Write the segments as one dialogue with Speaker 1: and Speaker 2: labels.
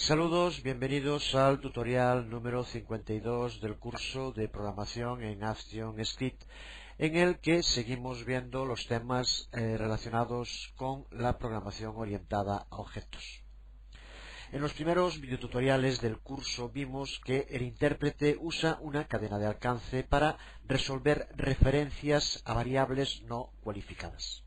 Speaker 1: Saludos, bienvenidos al tutorial número 52 del curso de programación en ActionScript, en el que seguimos viendo los temas relacionados con la programación orientada a objetos. En los primeros videotutoriales del curso vimos que el intérprete usa una cadena de alcance para resolver referencias a variables no cualificadas.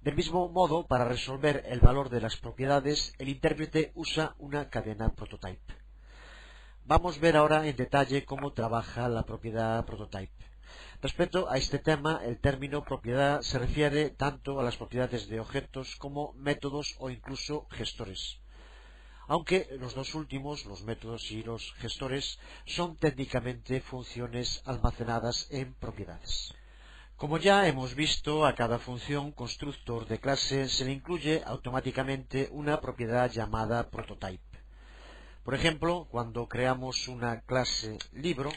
Speaker 1: Del mismo modo, para resolver el valor de las propiedades, el intérprete usa una cadena prototype. Vamos a ver ahora en detalle cómo trabaja la propiedad prototype. Respecto a este tema, el término propiedad se refiere tanto a las propiedades de objetos como métodos o incluso gestores. Aunque los dos últimos, los métodos y los gestores, son técnicamente funciones almacenadas en propiedades. Como ya hemos visto, a cada función constructor de clase se le incluye automáticamente una propiedad llamada prototype. Por ejemplo, cuando creamos una clase libro,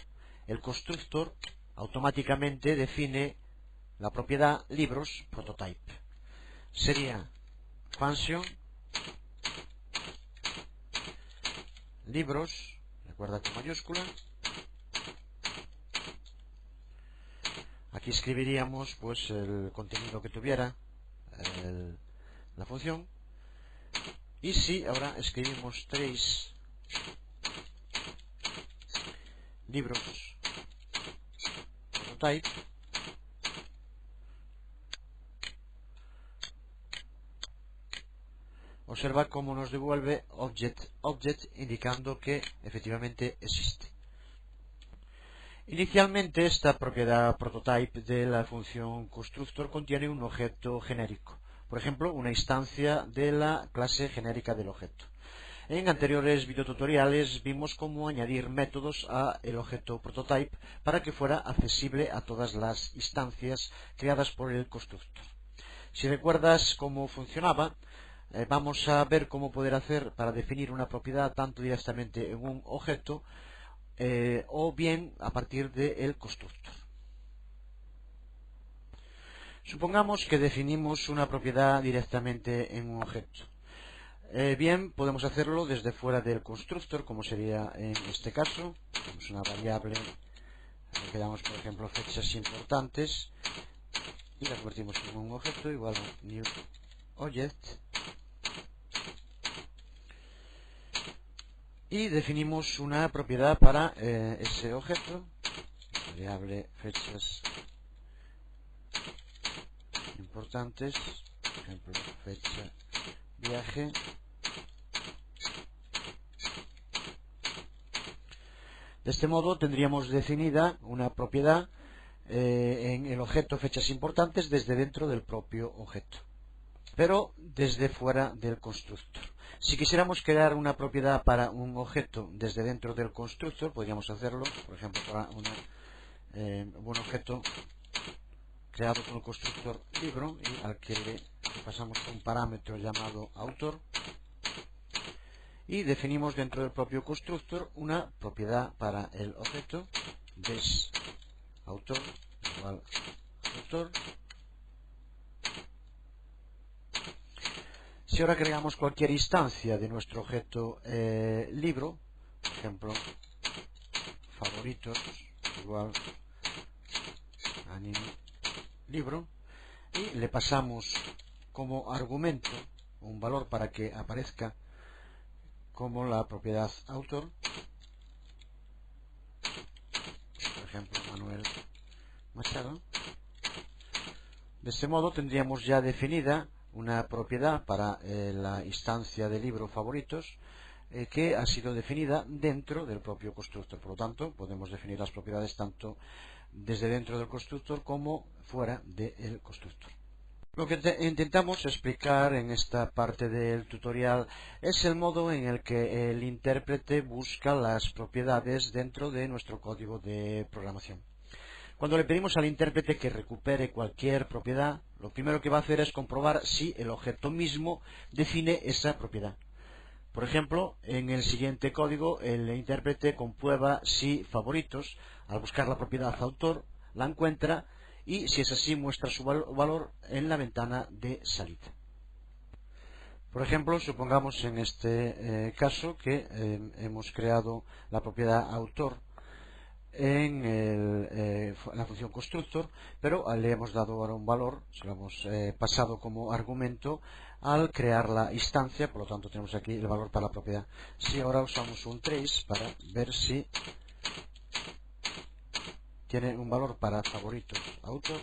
Speaker 1: el constructor automáticamente define la propiedad libros prototype. Sería function libros, recuerda con mayúscula. Aquí escribiríamos pues el contenido que tuviera la función. Y si ahora escribimos 3 libros prototype, observa cómo nos devuelve object indicando que efectivamente existe. Inicialmente esta propiedad prototype de la función constructor contiene un objeto genérico, por ejemplo una instancia de la clase genérica del objeto. En anteriores videotutoriales vimos cómo añadir métodos a el objeto prototype para que fuera accesible a todas las instancias creadas por el constructor. Si recuerdas cómo funcionaba, vamos a ver cómo poder hacer para definir una propiedad tanto directamente en un objeto o bien a partir del constructor. Supongamos que definimos una propiedad directamente en un objeto. Bien, podemos hacerlo desde fuera del constructor, como sería en este caso. Tenemos una variable, le damos por ejemplo fechas importantes y la convertimos en un objeto igual a new object. Y definimos una propiedad para ese objeto, variable fechas importantes, por ejemplo fecha viaje. De este modo tendríamos definida una propiedad en el objeto fechas importantes desde dentro del propio objeto, pero desde fuera del constructor. Si quisiéramos crear una propiedad para un objeto desde dentro del constructor, podríamos hacerlo, por ejemplo, para un objeto creado con el constructor libro y al que le pasamos un parámetro llamado autor y definimos dentro del propio constructor una propiedad para el objeto desAutor igual autor. Si ahora creamos cualquier instancia de nuestro objeto libro, por ejemplo favoritos igual anime libro, y le pasamos como argumento un valor para que aparezca como la propiedad autor, por ejemplo Manuel Machado. De este modo tendríamos ya definida una propiedad para la instancia de libro favoritos que ha sido definida dentro del propio constructor. Por lo tanto, podemos definir las propiedades tanto desde dentro del constructor como fuera del constructor. Lo que intentamos explicar en esta parte del tutorial es el modo en el que el intérprete busca las propiedades dentro de nuestro código de programación. Cuando le pedimos al intérprete que recupere cualquier propiedad, lo primero que va a hacer es comprobar si el objeto mismo define esa propiedad. Por ejemplo, en el siguiente código el intérprete comprueba si favoritos, al buscar la propiedad autor, la encuentra y si es así muestra su valor en la ventana de salida. Por ejemplo, supongamos en este caso que hemos creado la propiedad autor en la función constructor, pero le hemos dado ahora un valor, se lo hemos pasado como argumento al crear la instancia, por lo tanto tenemos aquí el valor para la propiedad. Si ahora usamos un trace para ver si tiene un valor para favoritos autor,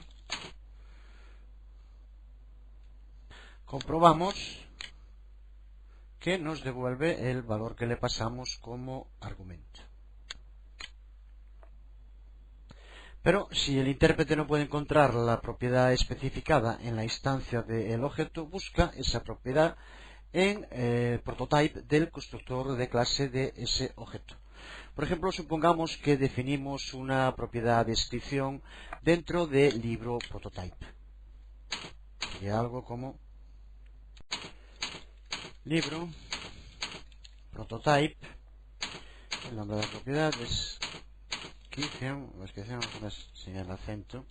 Speaker 1: comprobamos que nos devuelve el valor que le pasamos como argumento. Pero si el intérprete no puede encontrar la propiedad especificada en la instancia del objeto, busca esa propiedad en el prototype del constructor de clase de ese objeto. Por ejemplo, supongamos que definimos una propiedad de descripción dentro de libro prototype. Y algo como libro prototype, el nombre de la propiedad es descripción sin el acento,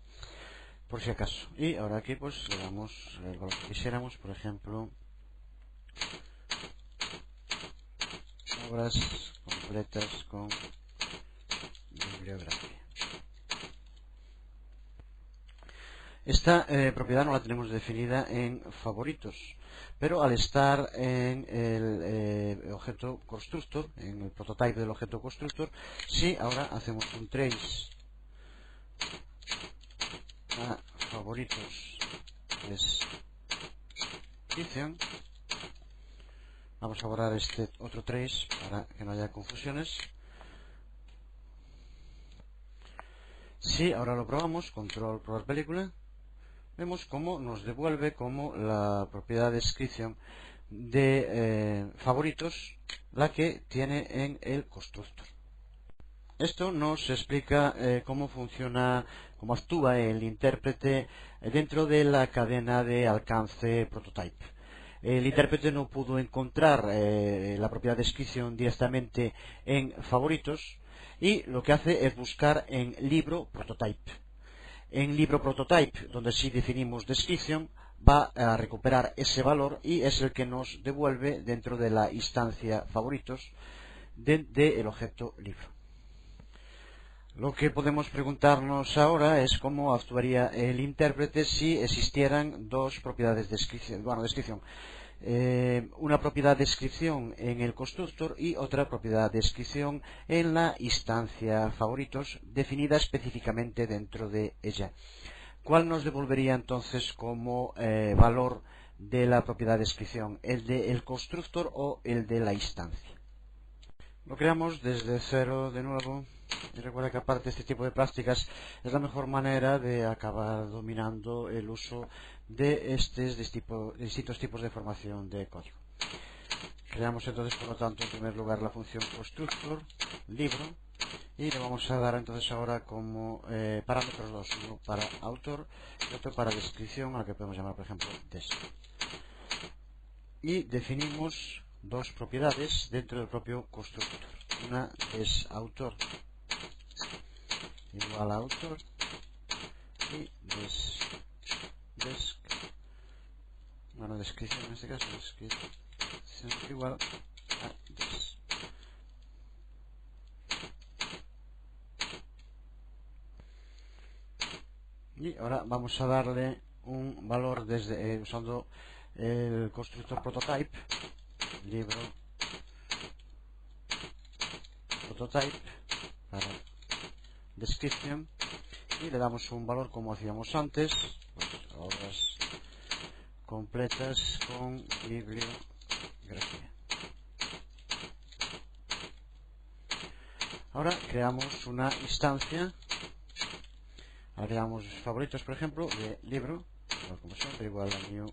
Speaker 1: por si acaso. Y ahora aquí pues le damos el valor que quisiéramos, por ejemplo, obras completas con bibliografía. Esta propiedad no la tenemos definida en favoritos, pero al estar en el objeto constructor, en el prototype del objeto constructor, si ahora hacemos un trace a favoritos descripción, vamos a borrar este otro trace para que no haya confusiones. Si ahora lo probamos, control probar película, vemos cómo nos devuelve como la propiedad de descripción de favoritos la que tiene en el constructor. Esto nos explica cómo funciona, cómo actúa el intérprete dentro de la cadena de alcance prototype. El intérprete no pudo encontrar la propiedad de descripción directamente en favoritos y lo que hace es buscar en libro prototype. En libro prototype, donde sí definimos descripción, va a recuperar ese valor y es el que nos devuelve dentro de la instancia favoritos del objeto libro. Lo que podemos preguntarnos ahora es cómo actuaría el intérprete si existieran dos propiedades de descripción. Una propiedad de descripción en el constructor y otra propiedad de descripción en la instancia favoritos definida específicamente dentro de ella. ¿Cuál nos devolvería entonces como valor de la propiedad de descripción? ¿El del constructor o el de la instancia? Lo creamos desde cero de nuevo. Y recuerda que aparte de este tipo de prácticas es la mejor manera de acabar dominando el uso de estos distintos tipos de formación de código. Creamos entonces, por lo tanto, en primer lugar la función constructor libro y le vamos a dar entonces ahora como parámetros dos, uno para autor y otro para descripción, a la que podemos llamar por ejemplo des. Y definimos dos propiedades dentro del propio constructor. Una es autor igual a autor y descripción en este caso, descripción igual a des. Y ahora vamos a darle un valor desde usando el constructor prototype, libro prototype para descripción, y le damos un valor como hacíamos antes, pues, obras completas con bibliografía. Ahora creamos una instancia, agregamos favoritos por ejemplo de libro, como siempre igual a new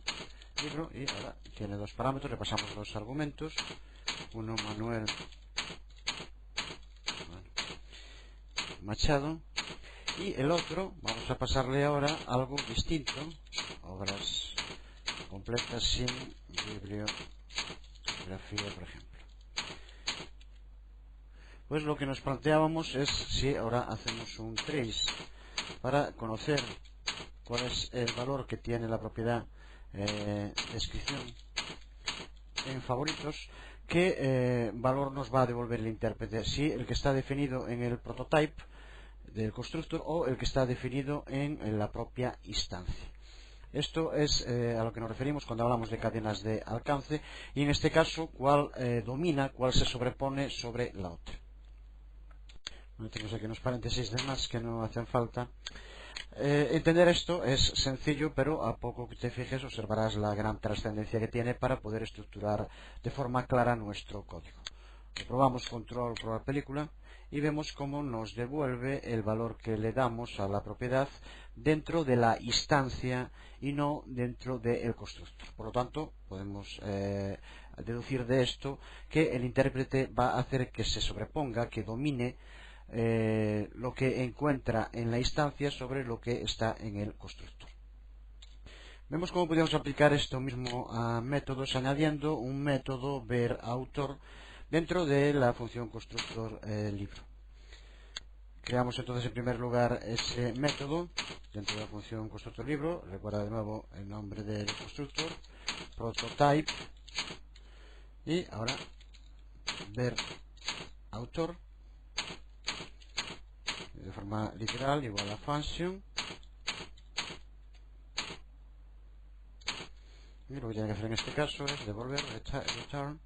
Speaker 1: libro, y ahora tiene dos parámetros, le pasamos dos argumentos, uno Manuel Machado y el otro vamos a pasarle ahora algo distinto, obras completas sin bibliografía por ejemplo. Pues lo que nos planteábamos es si ahora hacemos un trace para conocer cuál es el valor que tiene la propiedad descripción en favoritos qué valor nos va a devolver el intérprete, si el que está definido en el prototype del constructor o el que está definido en la propia instancia. Esto es a lo que nos referimos cuando hablamos de cadenas de alcance, y en este caso cuál domina, cuál se sobrepone sobre la otra. Tenemos aquí unos paréntesis de más que no hacen falta. Entender esto es sencillo, pero a poco que te fijes observarás la gran trascendencia que tiene para poder estructurar de forma clara nuestro código. Probamos control, probar película, y vemos cómo nos devuelve el valor que le damos a la propiedad dentro de la instancia y no dentro del constructor. Por lo tanto, podemos deducir de esto que el intérprete va a hacer que se sobreponga, que domine lo que encuentra en la instancia sobre lo que está en el constructor. Vemos cómo podemos aplicar esto mismo a métodos añadiendo un método verAutor dentro de la función constructor libro. Creamos entonces en primer lugar ese método dentro de la función constructor libro. Recuerda de nuevo el nombre del constructor, prototype, y ahora verAutor de forma literal igual a function, y lo que tiene que hacer en este caso es devolver return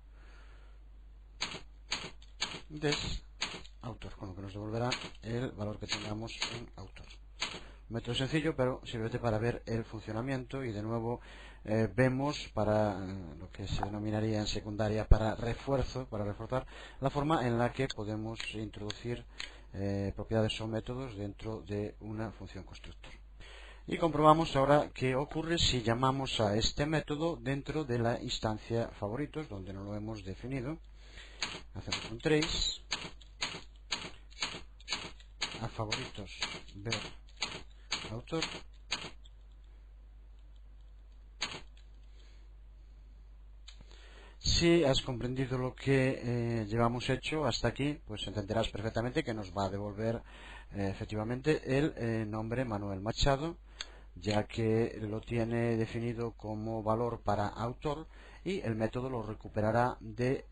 Speaker 1: desAutor, con lo que nos devolverá el valor que tengamos en autor. Un método sencillo, pero sirve para ver el funcionamiento, y de nuevo vemos para lo que se denominaría en secundaria para reforzar la forma en la que podemos introducir propiedades o métodos dentro de una función constructor. Y comprobamos ahora qué ocurre si llamamos a este método dentro de la instancia favoritos, donde no lo hemos definido. Hacemos un trace a favoritos verAutor, si has comprendido lo que llevamos hecho hasta aquí, pues entenderás perfectamente que nos va a devolver efectivamente el nombre Manuel Machado, ya que lo tiene definido como valor para autor, y el método lo recuperará del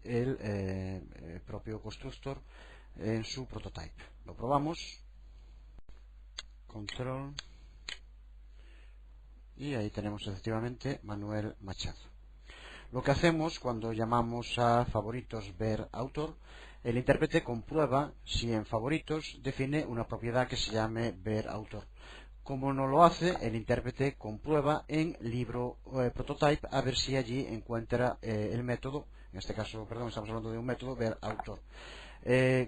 Speaker 1: propio constructor en su prototype. Lo probamos, control, y ahí tenemos efectivamente Manuel Machado. Lo que hacemos cuando llamamos a favoritos verAutor, el intérprete comprueba si en favoritos define una propiedad que se llame verAutor. Como no lo hace, el intérprete comprueba en libro prototype a ver si allí encuentra el método, en este caso, perdón, estamos hablando de un método verAutor.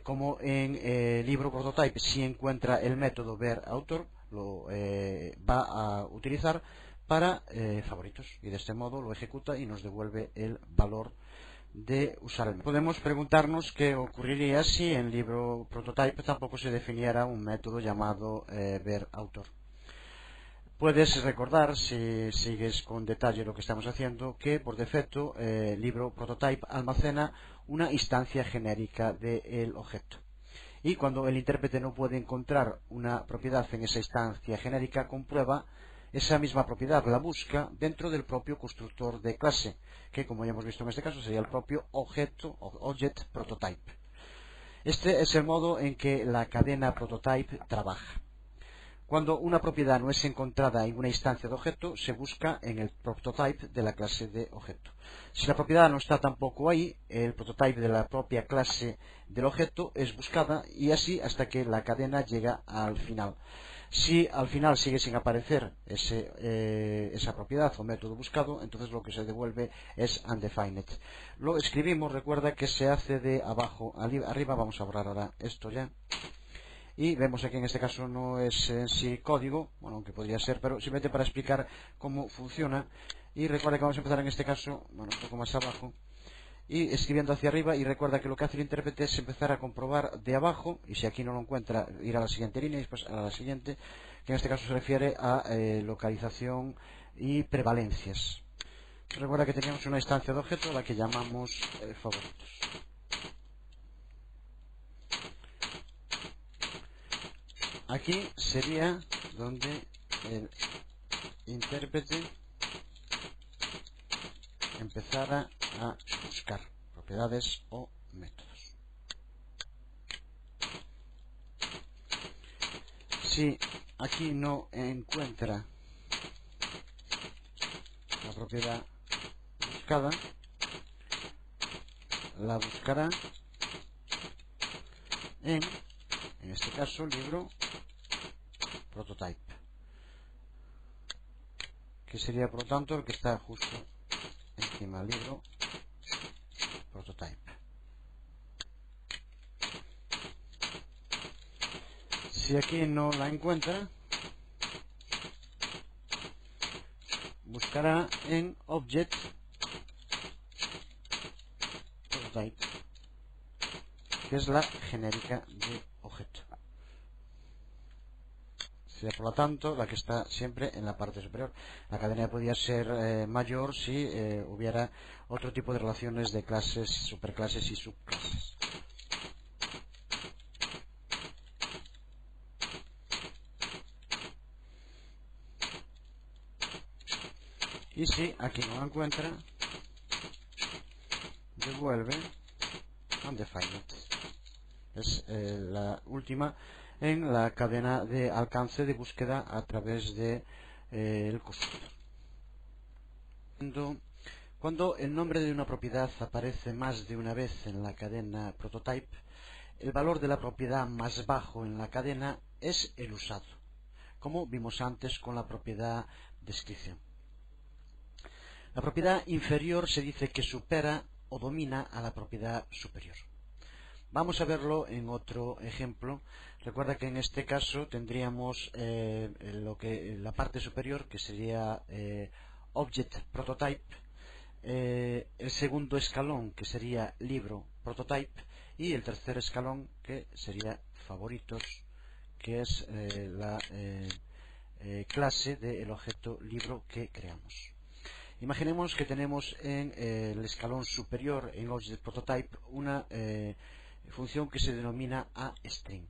Speaker 1: Como en libro prototype si encuentra el método verAutor, lo va a utilizar para favoritos, y de este modo lo ejecuta y nos devuelve el valor de usar el método. Podemos preguntarnos qué ocurriría si en libro prototype tampoco se definiera un método llamado verAutor. Puedes recordar, si sigues con detalle lo que estamos haciendo, que por defecto libro prototype almacena una instancia genérica del objeto. Y cuando el intérprete no puede encontrar una propiedad en esa instancia genérica, comprueba esa misma propiedad, la busca dentro del propio constructor de clase, que como ya hemos visto en este caso sería el propio objeto o object prototype. Este es el modo en que la cadena prototype trabaja. Cuando una propiedad no es encontrada en una instancia de objeto, se busca en el prototype de la clase de objeto. Si la propiedad no está tampoco ahí, el prototype de la propia clase del objeto es buscada, y así hasta que la cadena llega al final. Si al final sigue sin aparecer esa propiedad o método buscado, entonces lo que se devuelve es undefined. Lo escribimos, recuerda que se hace de abajo arriba. Vamos a borrar ahora esto ya. Y vemos aquí en este caso no es en sí código, bueno, aunque podría ser, pero simplemente para explicar cómo funciona. Y recuerda que vamos a empezar en este caso, bueno, un poco más abajo, y escribiendo hacia arriba, y recuerda que lo que hace el intérprete es empezar a comprobar de abajo, y si aquí no lo encuentra, ir a la siguiente línea y después a la siguiente, que en este caso se refiere a localización y prevalencias. Recuerda que teníamos una instancia de objeto a la que llamamos favoritos. Aquí sería donde el intérprete empezara a buscar propiedades o métodos. Si aquí no encuentra la propiedad buscada, la buscará en este caso, libro prototype, que sería por lo tanto el que está justo encima, libro prototype. Si aquí no la encuentra, buscará en object prototype, que es la genérica de objeto. Sería por lo tanto la que está siempre en la parte superior. La cadena podría ser mayor si hubiera otro tipo de relaciones de clases, superclases y subclases. Y si aquí no la encuentra, devuelve undefined. Es la última en la cadena de alcance de búsqueda a través de el constructor. Cuando el nombre de una propiedad aparece más de una vez en la cadena prototype, el valor de la propiedad más bajo en la cadena es el usado, como vimos antes con la propiedad descripción. La propiedad inferior se dice que supera o domina a la propiedad superior. Vamos a verlo en otro ejemplo. Recuerda que en este caso tendríamos la parte superior, que sería Object Prototype, el segundo escalón, que sería Libro Prototype, y el tercer escalón, que sería Favoritos, que es la clase del objeto libro que creamos. Imaginemos que tenemos en el escalón superior, en Object Prototype, una función que se denomina aString.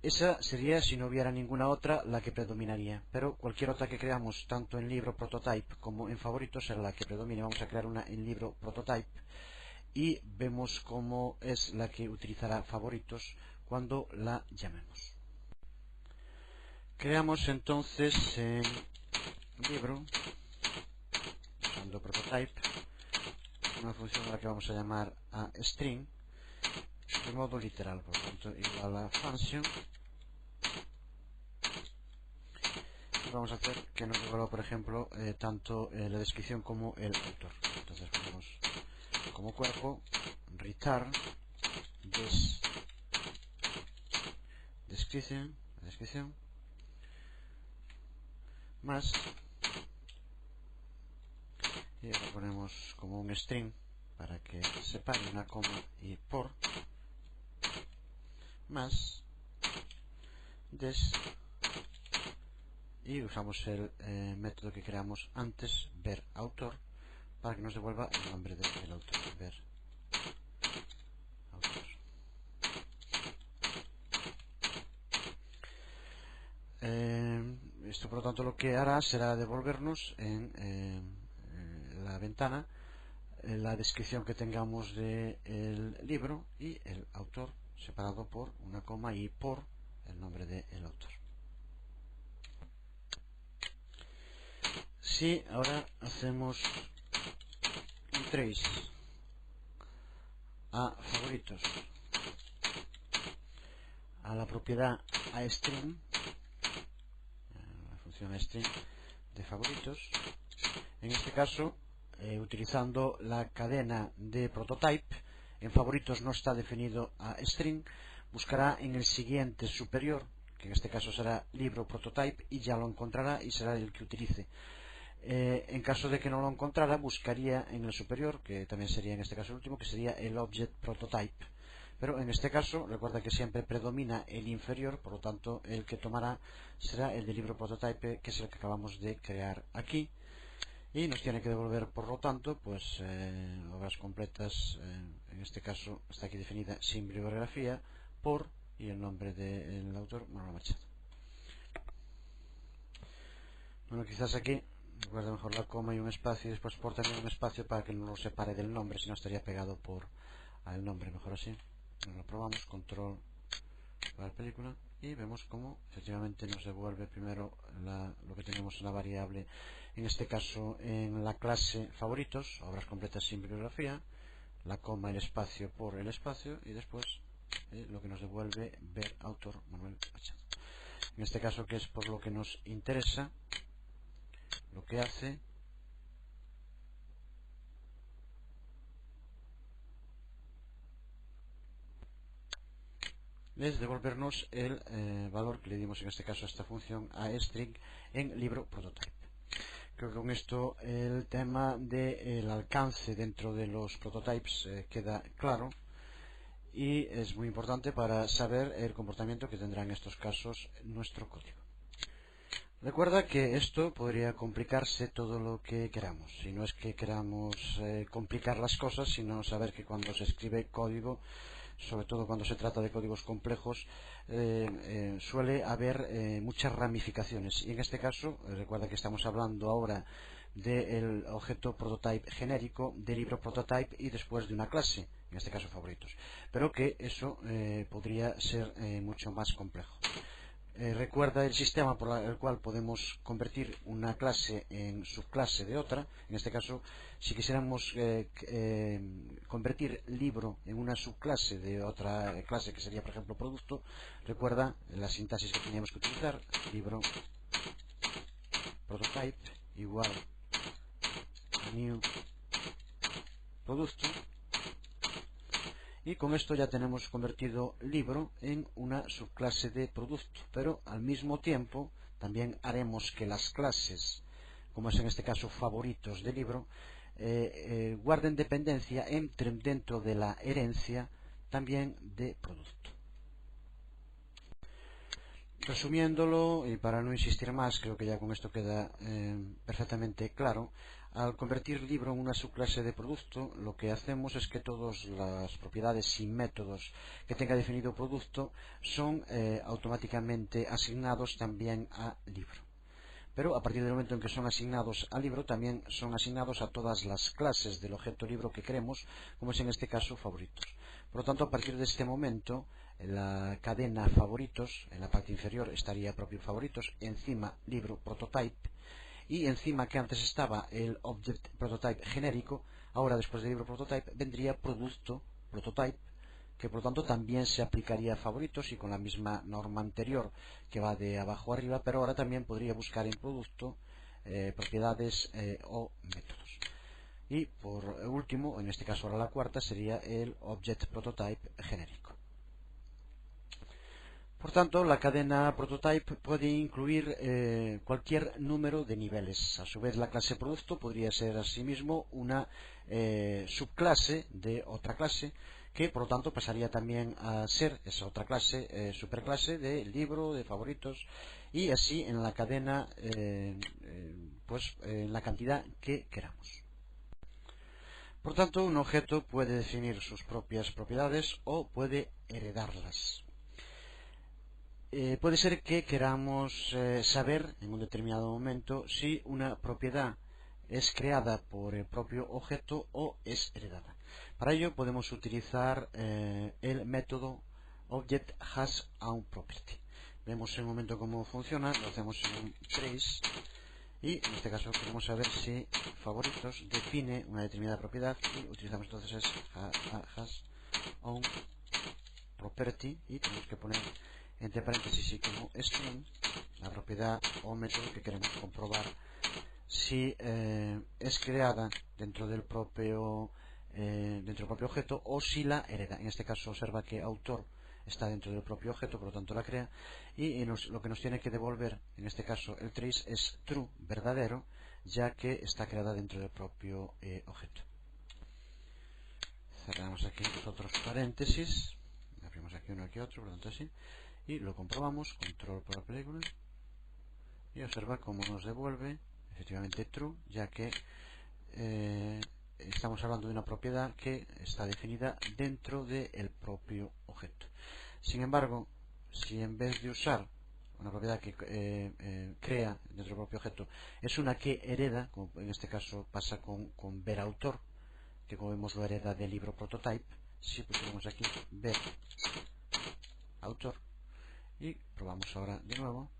Speaker 1: Esa sería, si no hubiera ninguna otra, la que predominaría, pero cualquier otra que creamos, tanto en libro prototype como en favoritos, será la que predomine. Vamos a crear una en libro prototype y vemos cómo es la que utilizará favoritos cuando la llamemos. Creamos entonces en libro, usando prototype, una función a la que vamos a llamar aString, de modo literal, por lo tanto igual a function. Vamos a hacer que nos devuelva, por ejemplo, tanto la descripción como el autor. Entonces ponemos como cuerpo return descripción más, y ahora ponemos como un string para que separe una coma y por, más des, y usamos el método que creamos antes, ver autor, para que nos devuelva el nombre del autor, ver autor. Esto, por lo tanto, lo que hará será devolvernos en la ventana la descripción que tengamos del libro y el autor separado por una coma y por el nombre del autor. Si ahora hacemos un trace a favoritos, a la propiedad aString, la función aString de favoritos, en este caso utilizando la cadena de prototype, en favoritos no está definido aString, buscará en el siguiente superior, que en este caso será libro prototype, y ya lo encontrará y será el que utilice. En caso de que no lo encontrara, buscaría en el superior, que también sería en este caso el último, que sería el object prototype. Pero en este caso, recuerda que siempre predomina el inferior, por lo tanto el que tomará será el de libro prototype, que es el que acabamos de crear aquí. Y nos tiene que devolver, por lo tanto, pues obras completas, en este caso está aquí definida sin bibliografía, por, y el nombre del autor, Manuel Machado. Bueno, quizás aquí Recuerda mejor la coma y un espacio y después por también un espacio para que no lo separe del nombre, si no estaría pegado al nombre. Mejor así. Lo probamos, control para la película y vemos cómo efectivamente nos devuelve primero lo que tenemos una variable, en este caso en la clase favoritos, obras completas sin bibliografía, la coma, el espacio por el espacio y después lo que nos devuelve ver autor Manuel Machado. En este caso, que es por lo que nos interesa, lo que hace es devolvernos el valor que le dimos en este caso a esta función aString en libro prototype. Creo que con esto el tema del alcance dentro de los prototypes queda claro y es muy importante para saber el comportamiento que tendrá en estos casos nuestro código. Recuerda que esto podría complicarse todo lo que queramos. Si no es que queramos complicar las cosas, sino saber que cuando se escribe código, sobre todo cuando se trata de códigos complejos, suele haber muchas ramificaciones. Y en este caso, recuerda que estamos hablando ahora del objeto prototype genérico, del libro prototype y después de una clase, en este caso favoritos. Pero que eso podría ser mucho más complejo. Recuerda el sistema por el cual podemos convertir una clase en subclase de otra. En este caso, si quisiéramos convertir libro en una subclase de otra clase, que sería por ejemplo producto, recuerda la sintaxis que teníamos que utilizar: libro prototype igual new producto. Y con esto ya tenemos convertido libro en una subclase de producto, pero al mismo tiempo también haremos que las clases, como es en este caso favoritos de libro, guarden dependencia dentro de la herencia también de producto. Resumiéndolo, y para no insistir más, creo que ya con esto queda perfectamente claro. Al convertir libro en una subclase de producto, lo que hacemos es que todas las propiedades y métodos que tenga definido producto son automáticamente asignados también a libro. Pero a partir del momento en que son asignados al libro, también son asignados a todas las clases del objeto libro que queremos, como es en este caso favoritos. Por lo tanto, a partir de este momento, en la cadena favoritos, en la parte inferior estaría propio favoritos, encima libro prototype, y encima, que antes estaba el object prototype genérico, ahora después del libro prototype vendría producto prototype, que por lo tanto también se aplicaría a favoritos y con la misma norma anterior que va de abajo arriba, pero ahora también podría buscar en producto propiedades o métodos. Y por último, en este caso ahora la cuarta, sería el object prototype genérico. Por tanto, la cadena prototype puede incluir cualquier número de niveles. A su vez, la clase producto podría ser asimismo una subclase de otra clase, que por lo tanto pasaría también a ser esa otra clase, superclase de libro, de favoritos, y así en la cadena, en la cantidad que queramos. Por tanto, un objeto puede definir sus propias propiedades o puede heredarlas. Puede ser que queramos saber en un determinado momento si una propiedad es creada por el propio objeto o es heredada. Para ello podemos utilizar el método object_has_ownProperty. Vemos en un momento cómo funciona, lo hacemos en un trace y en este caso queremos saber si favoritos define una determinada propiedad y utilizamos entonces has_ownProperty y tenemos que poner entre paréntesis y como string la propiedad o método que queremos comprobar si es creada dentro del propio objeto o si la hereda. En este caso observa que autor está dentro del propio objeto, por lo tanto la crea, y lo que nos tiene que devolver en este caso el trace es true, verdadero, ya que está creada dentro del propio objeto. Cerramos aquí los otros paréntesis, abrimos aquí uno aquí otro, por lo tanto así, y lo comprobamos, control por la película, y observa cómo nos devuelve efectivamente true, ya que estamos hablando de una propiedad que está definida dentro del propio objeto. Sin embargo, si en vez de usar una propiedad que crea dentro del propio objeto, es una que hereda, como en este caso pasa con ver autor, que como vemos lo hereda del libro prototype. Si pusiéramos aquí ver autor y probamos ahora de nuevo,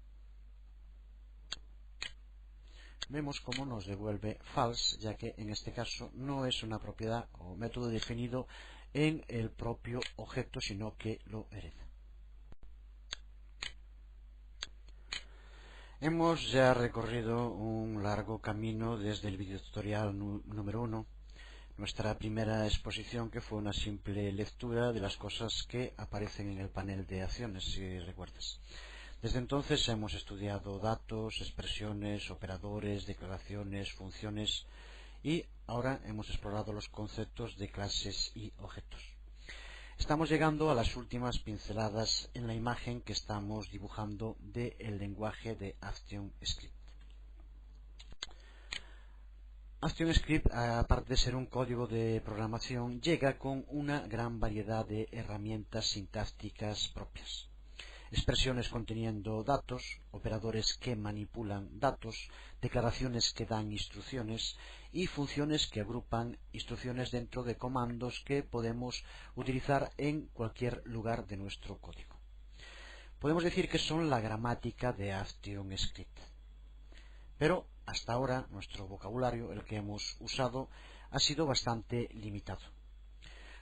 Speaker 1: vemos cómo nos devuelve false, ya que en este caso no es una propiedad o método definido en el propio objeto, sino que lo hereda. Hemos ya recorrido un largo camino desde el videotutorial número 1, nuestra primera exposición, que fue una simple lectura de las cosas que aparecen en el panel de acciones, si recuerdas. Desde entonces hemos estudiado datos, expresiones, operadores, declaraciones, funciones y ahora hemos explorado los conceptos de clases y objetos. Estamos llegando a las últimas pinceladas en la imagen que estamos dibujando del lenguaje de ActionScript. ActionScript, aparte de ser un código de programación, llega con una gran variedad de herramientas sintácticas propias. Expresiones conteniendo datos, operadores que manipulan datos, declaraciones que dan instrucciones y funciones que agrupan instrucciones dentro de comandos que podemos utilizar en cualquier lugar de nuestro código. Podemos decir que son la gramática de ActionScript. Pero hasta ahora nuestro vocabulario, el que hemos usado, ha sido bastante limitado.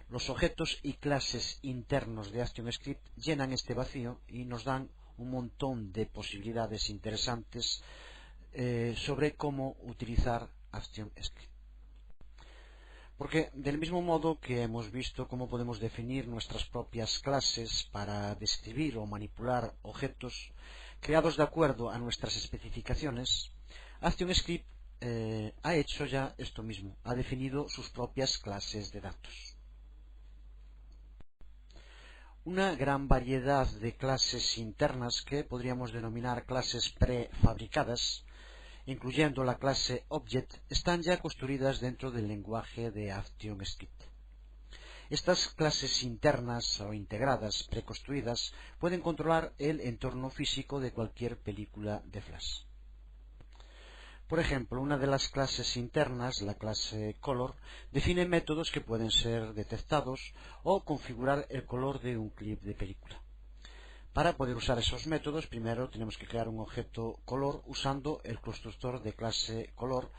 Speaker 1: Los objetos y clases internos de ActionScript llenan este vacío y nos dan un montón de posibilidades interesantes sobre cómo utilizar ActionScript. Porque del mismo modo que hemos visto cómo podemos definir nuestras propias clases para describir o manipular objetos creados de acuerdo a nuestras especificaciones, ActionScript ha hecho ya esto mismo, ha definido sus propias clases de datos. Una gran variedad de clases internas que podríamos denominar clases prefabricadas, incluyendo la clase Object, están ya construidas dentro del lenguaje de ActionScript. Estas clases internas o integradas preconstruidas pueden controlar el entorno físico de cualquier película de Flash. Por ejemplo, una de las clases internas, la clase Color, define métodos que pueden ser detectados o configurar el color de un clip de película. Para poder usar esos métodos, primero tenemos que crear un objeto Color usando el constructor de clase Color.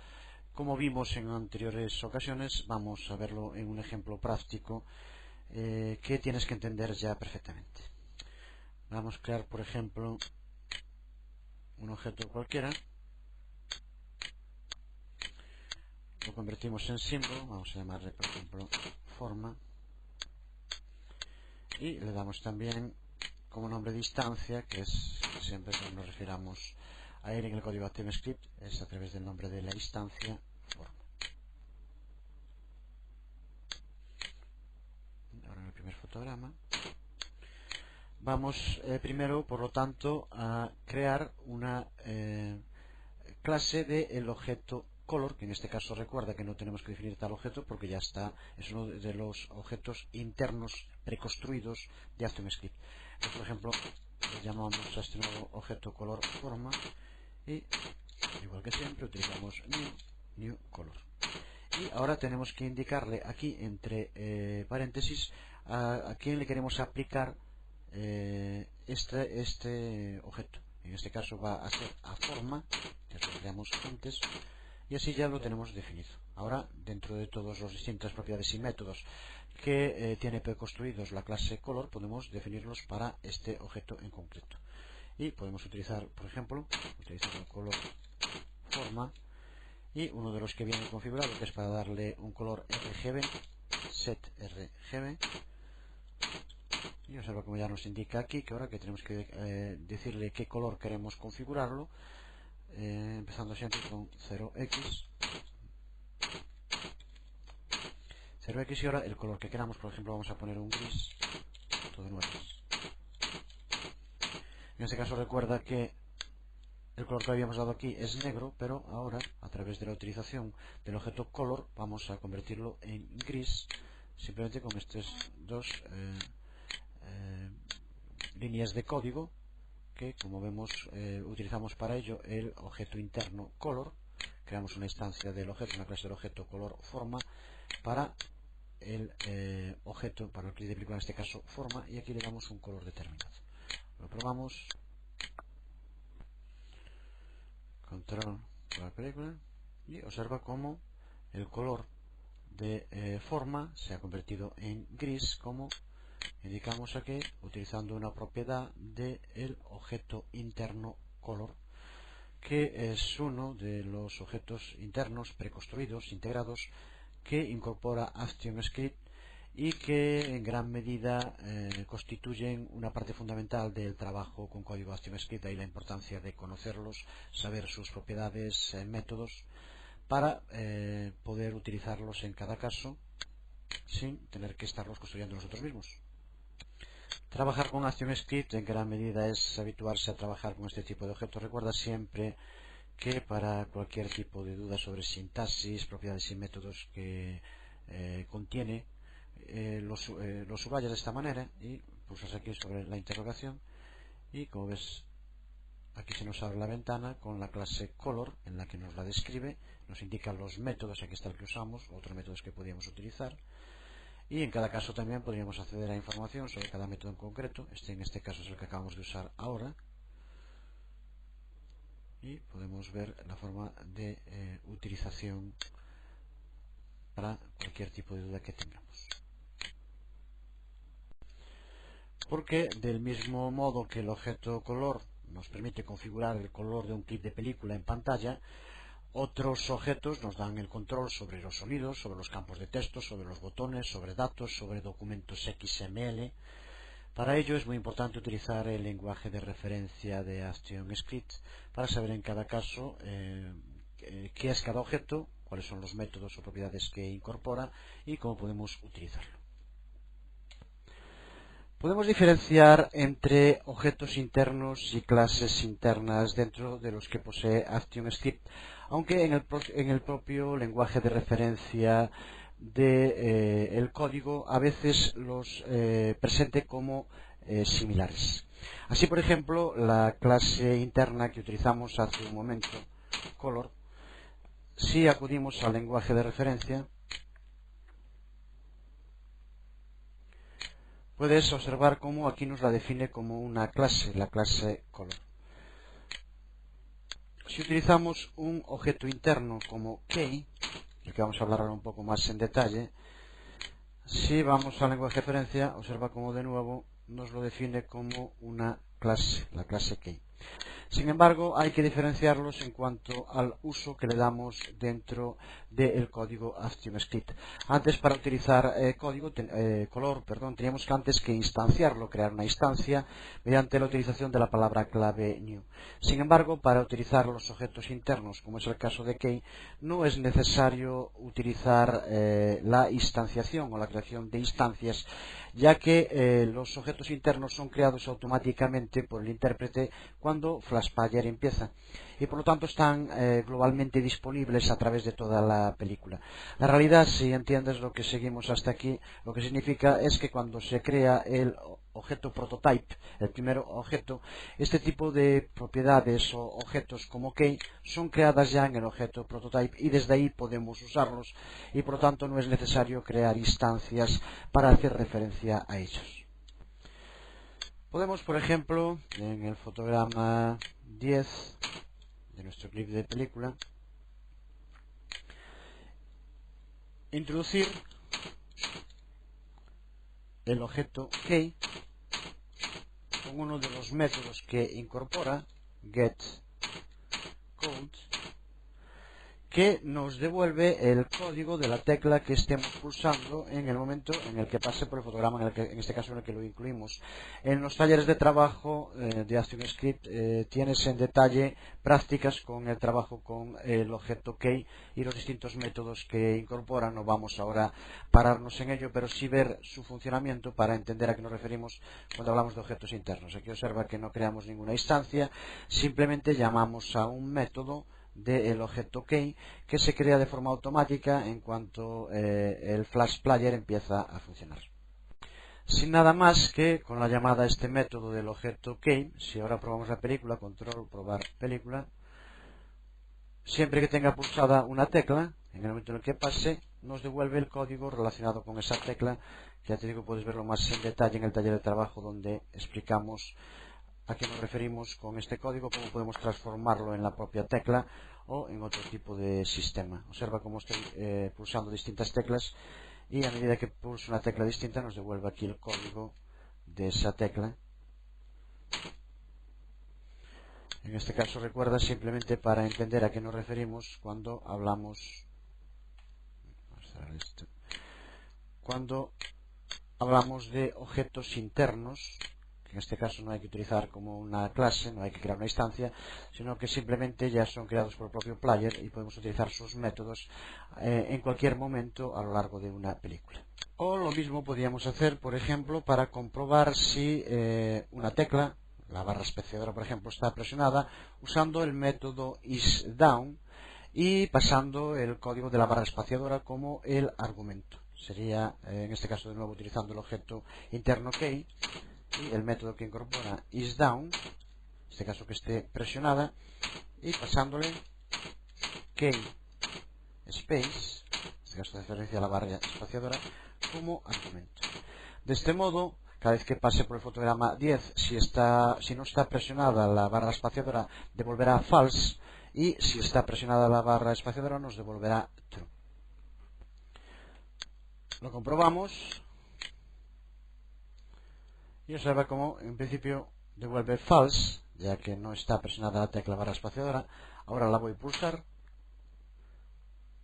Speaker 1: Como vimos en anteriores ocasiones, vamos a verlo en un ejemplo práctico que tienes que entender ya perfectamente. Vamos a crear, por ejemplo, un objeto cualquiera. Lo convertimos en símbolo, vamos a llamarle por ejemplo forma, y le damos también como nombre distancia, que es siempre que nos refiramos a él en el código ActionScript, es a través del nombre de la instancia forma. Ahora en el primer fotograma vamos primero, por lo tanto, a crear una clase del objeto Color, que en este caso recuerda que no tenemos que definir tal objeto porque ya está, es uno de los objetos internos preconstruidos de ActionScript. Por ejemplo, le llamamos a este nuevo objeto Color forma y, igual que siempre, utilizamos new color. Y ahora tenemos que indicarle aquí entre paréntesis a quién le queremos aplicar este objeto. En este caso va a ser a forma, que lo veíamos antes, y así ya lo tenemos definido. Ahora, dentro de todas las distintas propiedades y métodos que tiene preconstruidos la clase Color, podemos definirlos para este objeto en concreto. Y podemos utilizar, por ejemplo, el color forma, y uno de los que viene configurado, que es para darle un color RGB, set RGB. Y observa como ya nos indica aquí que ahora que tenemos que decirle qué color queremos configurarlo, empezando siempre con 0x, y ahora el color que queramos. Por ejemplo, vamos a poner un gris, todo nuevo. En este caso recuerda que el color que habíamos dado aquí es negro, pero ahora, a través de la utilización del objeto Color, vamos a convertirlo en gris, simplemente con estas dos líneas de código que, como vemos, utilizamos para ello el objeto interno color. Creamos una instancia del objeto, una clase del objeto color forma para el objeto, para el clip de película, en este caso forma, y aquí le damos un color determinado. Lo probamos. Control para la película y observa cómo el color de forma se ha convertido en gris, como indicamos aquí, utilizando una propiedad del objeto interno color, que es uno de los objetos internos preconstruidos, integrados, que incorpora ActionScript y que en gran medida constituyen una parte fundamental del trabajo con código ActionScript. Ahí la importancia de conocerlos, saber sus propiedades, métodos, para poder utilizarlos en cada caso sin tener que estarlos construyendo nosotros mismos. Trabajar con ActionScript en gran medida es habituarse a trabajar con este tipo de objetos. Recuerda siempre que para cualquier tipo de duda sobre sintaxis, propiedades y métodos que contiene, lo subrayas de esta manera y pulsas aquí sobre la interrogación y, como ves, aquí se nos abre la ventana con la clase color en la que nos la describe, nos indica los métodos, aquí está el que usamos, otros métodos que podríamos utilizar, y en cada caso también podríamos acceder a información sobre cada método en concreto. En este caso es el que acabamos de usar ahora, y podemos ver la forma de utilización para cualquier tipo de duda que tengamos. Porque del mismo modo que el objeto color nos permite configurar el color de un clip de película en pantalla, otros objetos nos dan el control sobre los sonidos, sobre los campos de texto, sobre los botones, sobre datos, sobre documentos XML. Para ello es muy importante utilizar el lenguaje de referencia de ActionScript para saber en cada caso qué es cada objeto, cuáles son los métodos o propiedades que incorpora y cómo podemos utilizarlo. Podemos diferenciar entre objetos internos y clases internas dentro de los que posee ActionScript, aunque en el propio lenguaje de referencia del código a veces los presente como similares. Así, por ejemplo, la clase interna que utilizamos hace un momento, color, si acudimos al lenguaje de referencia, puedes observar cómo aquí nos la define como una clase, la clase color. Si utilizamos un objeto interno como key, del que vamos a hablar ahora un poco más en detalle, si vamos al lenguaje de referencia, observa cómo de nuevo nos lo define como una clase, la clase key. Sin embargo, hay que diferenciarlos en cuanto al uso que le damos dentro del código ActionScript. Antes, para utilizar color, teníamos que antes que instanciarlo, crear una instancia mediante la utilización de la palabra clave new. Sin embargo, para utilizar los objetos internos, como es el caso de key, no es necesario utilizar la instanciación o la creación de instancias, ya que los objetos internos son creados automáticamente por el intérprete cuando FlashPlayer empieza y por lo tanto están globalmente disponibles a través de toda la película. La realidad, si entiendes lo que seguimos hasta aquí, lo que significa es que cuando se crea el objeto prototype, el primer objeto, este tipo de propiedades o objetos como key son creadas ya en el objeto prototype y desde ahí podemos usarlos y por lo tanto no es necesario crear instancias para hacer referencia a ellos. Podemos, por ejemplo, en el fotograma 10 de nuestro clip de película, introducir el objeto key con uno de los métodos que incorpora, getCode, que nos devuelve el código de la tecla que estemos pulsando en el momento en el que pase por el fotograma, en este caso en el que lo incluimos. En los talleres de trabajo de ActionScript tienes en detalle prácticas con el trabajo con el objeto key y los distintos métodos que incorpora. No vamos ahora a pararnos en ello, pero sí ver su funcionamiento para entender a qué nos referimos cuando hablamos de objetos internos. Aquí observa que no creamos ninguna instancia, simplemente llamamos a un método del objeto key que se crea de forma automática en cuanto el FlashPlayer empieza a funcionar. sin nada más que con la llamada a este método del objeto key. Si ahora probamos la película, control, probar película, siempre que tenga pulsada una tecla, en el momento en el que pase, nos devuelve el código relacionado con esa tecla. Ya te digo, puedes verlo más en detalle en el taller de trabajo, donde explicamos a qué nos referimos con este código, cómo podemos transformarlo en la propia tecla o en otro tipo de sistema. Observa cómo estoy pulsando distintas teclas, y a medida que pulso una tecla distinta nos devuelve aquí el código de esa tecla. En este caso, recuerda, simplemente para entender a qué nos referimos cuando hablamos de objetos internos, que en este caso no hay que utilizar como una clase, no hay que crear una instancia, sino que simplemente ya son creados por el propio player y podemos utilizar sus métodos en cualquier momento a lo largo de una película. O lo mismo podríamos hacer, por ejemplo, para comprobar si una tecla, la barra espaciadora por ejemplo, está presionada, usando el método isDown y pasando el código de la barra espaciadora como el argumento. Sería, en este caso, de nuevo utilizando el objeto interno key y el método que incorpora isDown, en este caso que esté presionada, y pasándole key space, en este caso de referencia a la barra espaciadora, como argumento. De este modo, cada vez que pase por el fotograma 10, si no está presionada la barra espaciadora, devolverá false, y si está presionada la barra espaciadora nos devolverá true. Lo comprobamos y observa cómo en principio devuelve false, ya que no está presionada la tecla barra espaciadora. Ahora la voy a pulsar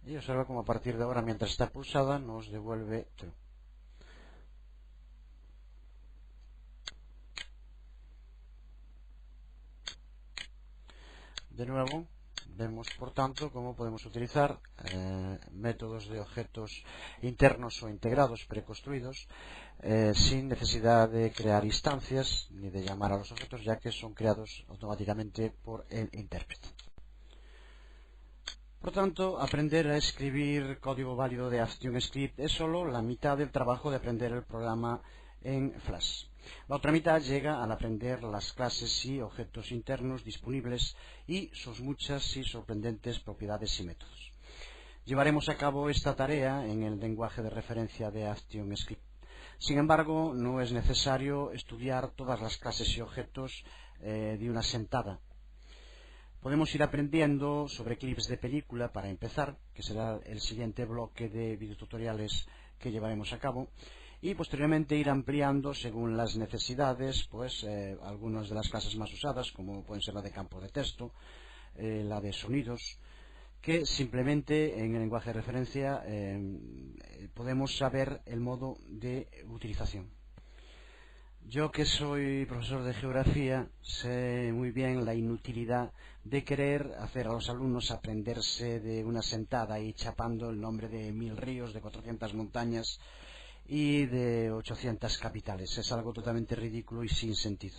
Speaker 1: y observa cómo a partir de ahora, mientras está pulsada, nos devuelve true. De nuevo, vemos por tanto cómo podemos utilizar métodos de objetos internos o integrados preconstruidos sin necesidad de crear instancias ni de llamar a los objetos, ya que son creados automáticamente por el intérprete. Por tanto, aprender a escribir código válido de ActionScript es solo la mitad del trabajo de aprender el programa en Flash. La otra mitad llega al aprender las clases y objetos internos disponibles y sus muchas y sorprendentes propiedades y métodos. Llevaremos a cabo esta tarea en el lenguaje de referencia de ActionScript. Sin embargo, no es necesario estudiar todas las clases y objetos de una sentada. Podemos ir aprendiendo sobre clips de película para empezar, que será el siguiente bloque de videotutoriales que llevaremos a cabo, y posteriormente ir ampliando según las necesidades, pues algunas de las clases más usadas, como pueden ser la de campo de texto, la de sonidos, que simplemente en el lenguaje de referencia podemos saber el modo de utilización. Yo, que soy profesor de geografía, sé muy bien la inutilidad de querer hacer a los alumnos aprenderse de una sentada y chapando el nombre de 1000 ríos, de 400 montañas y de 800 capitales. Es algo totalmente ridículo y sin sentido.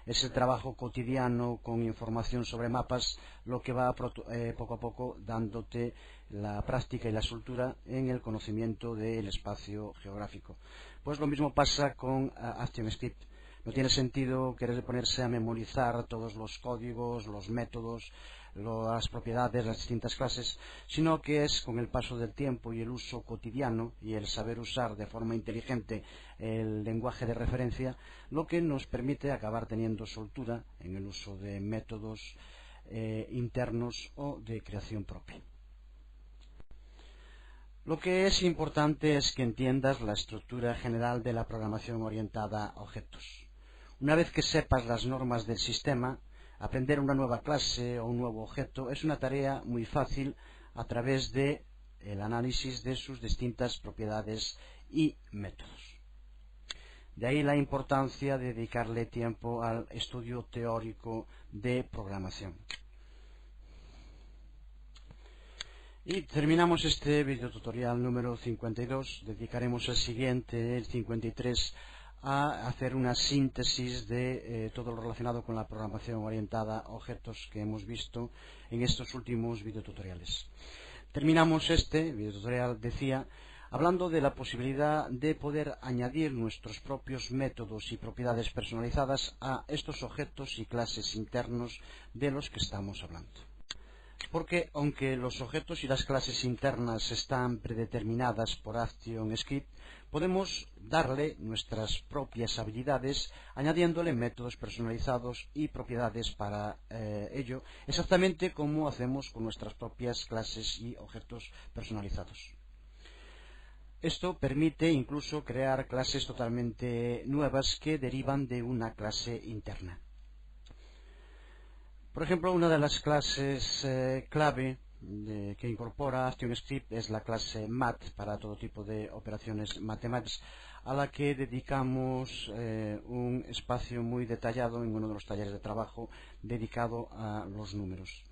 Speaker 1: Es el trabajo cotidiano con información sobre mapas lo que va poco a poco dándote la práctica y la soltura en el conocimiento del espacio geográfico. Pues lo mismo pasa con ActionScript. No tiene sentido querer ponerse a memorizar todos los códigos, los métodos, las propiedades, las distintas clases, sino que es con el paso del tiempo y el uso cotidiano y el saber usar de forma inteligente el lenguaje de referencia lo que nos permite acabar teniendo soltura en el uso de métodos internos o de creación propia. Lo que es importante es que entiendas la estructura general de la programación orientada a objetos. Una vez que sepas las normas del sistema, aprender una nueva clase o un nuevo objeto es una tarea muy fácil a través del análisis de sus distintas propiedades y métodos. De ahí la importancia de dedicarle tiempo al estudio teórico de programación. Y terminamos este videotutorial número 52. Dedicaremos el siguiente, el 53, a hacer una síntesis de todo lo relacionado con la programación orientada a objetos que hemos visto en estos últimos videotutoriales. Terminamos este videotutorial, decía,
Speaker 2: hablando de la posibilidad de poder añadir nuestros propios métodos y propiedades personalizadas a estos objetos y clases internos de los que estamos hablando. Porque aunque los objetos y las clases internas están predeterminadas por ActionScript, podemos darle nuestras propias habilidades añadiéndole métodos personalizados y propiedades para ello, exactamente como hacemos con nuestras propias clases y objetos personalizados. Esto permite incluso crear clases totalmente nuevas que derivan de una clase interna. Por ejemplo, una de las clases clave que incorpora ActionScript es la clase Math para todo tipo de operaciones matemáticas, a la que dedicamos un espacio muy detallado en uno de los talleres de trabajo dedicado a los números.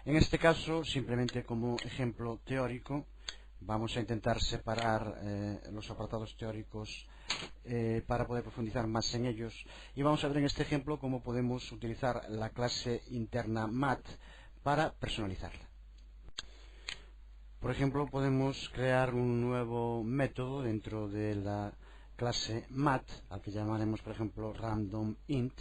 Speaker 2: En este caso, simplemente como ejemplo teórico, vamos a intentar separar los apartados teóricos para poder profundizar más en ellos, y vamos a ver en este ejemplo cómo podemos utilizar la clase interna Math para personalizarla. Por ejemplo, podemos crear un nuevo método dentro de la clase Math, al que llamaremos por ejemplo randomInt,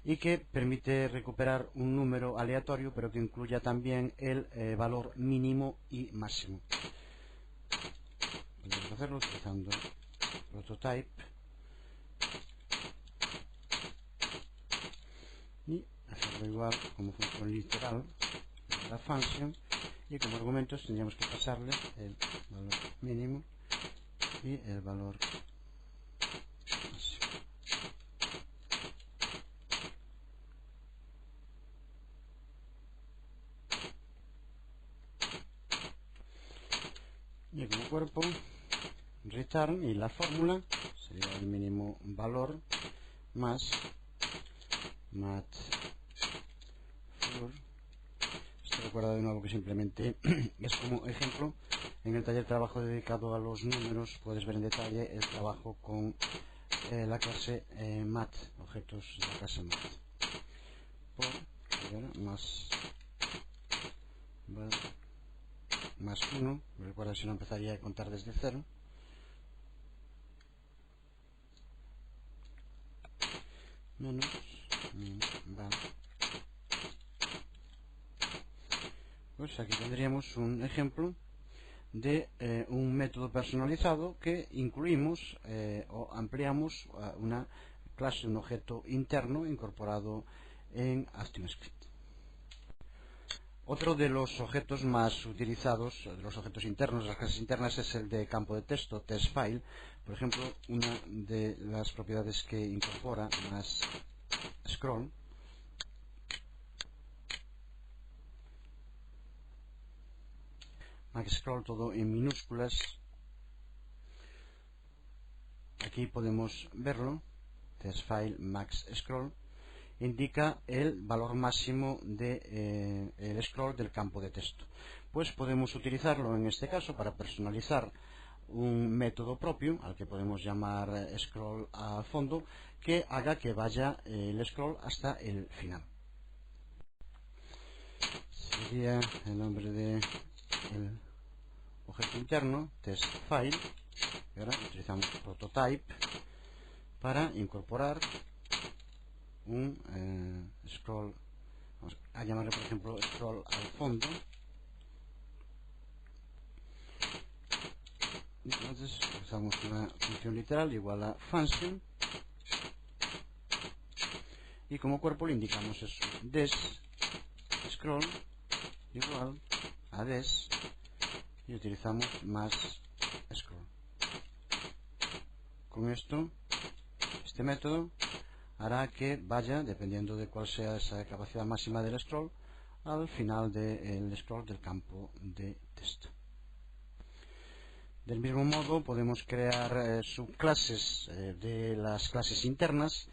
Speaker 2: y que permite recuperar un número aleatorio, pero que incluya también el valor mínimo y máximo. Podemos hacerlo utilizando prototype y hacerlo igual como función literal de la function, y como argumentos tendríamos que pasarle el valor mínimo y el valor máximo. Y como cuerpo return, y la fórmula sería el mínimo valor más math for. Esto recuerda de nuevo que simplemente es como ejemplo. En el taller de trabajo dedicado a los números puedes ver en detalle el trabajo con la clase math, objetos de la clase math. Por más 1, recuerda si no empezaría a contar desde 0. Menos val. Pues aquí tendríamos un ejemplo de un método personalizado que incluimos o ampliamos a una clase, un objeto interno incorporado en ActionScript. Otro de los objetos más utilizados, de los objetos internos, de las clases internas, es el de campo de texto, TextFile. Por ejemplo, una de las propiedades que incorpora más scroll maxScroll, todo en minúsculas. Aquí podemos verlo. TextFile maxScroll indica el valor máximo de el scroll del campo de texto. Pues podemos utilizarlo en este caso para personalizar un método propio al que podemos llamar scroll al fondo, que haga que vaya el scroll hasta el final. Sería el nombre de el objeto interno, TextFile, y ahora utilizamos prototype para incorporar un scroll. Vamos a llamarle por ejemplo scroll al fondo. Entonces usamos una función literal igual a function, y como cuerpo le indicamos eso, des scroll igual a des, y utilizamos más scroll. Con esto, este método hará que vaya, dependiendo de cuál sea esa capacidad máxima del scroll, al final del scroll del campo de texto. Del mismo modo podemos crear subclases de las clases internas.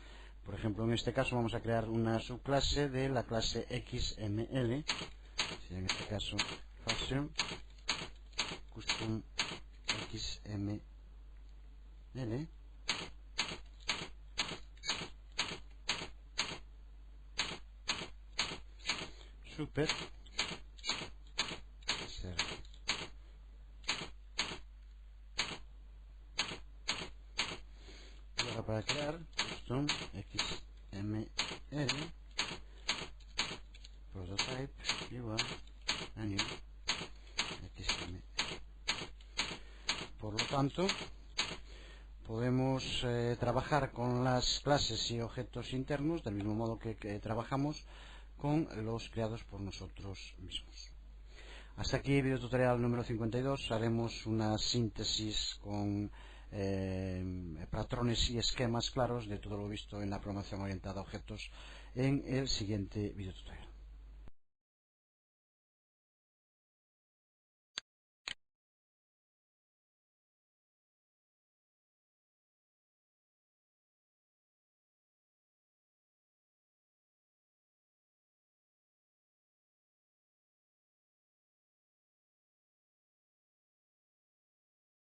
Speaker 2: Por ejemplo, en este caso vamos a crear una subclase de la clase XML, en este caso function custom XML, super para crear custom XML prototype igual a new XML. Por lo tanto, podemos trabajar con las clases y objetos internos del mismo modo que trabajamos con los creados por nosotros mismos. Hasta aquí el video tutorial número 52. Haremos una síntesis con patrones y esquemas claros de todo lo visto en la programación orientada a objetos en el siguiente video tutorial.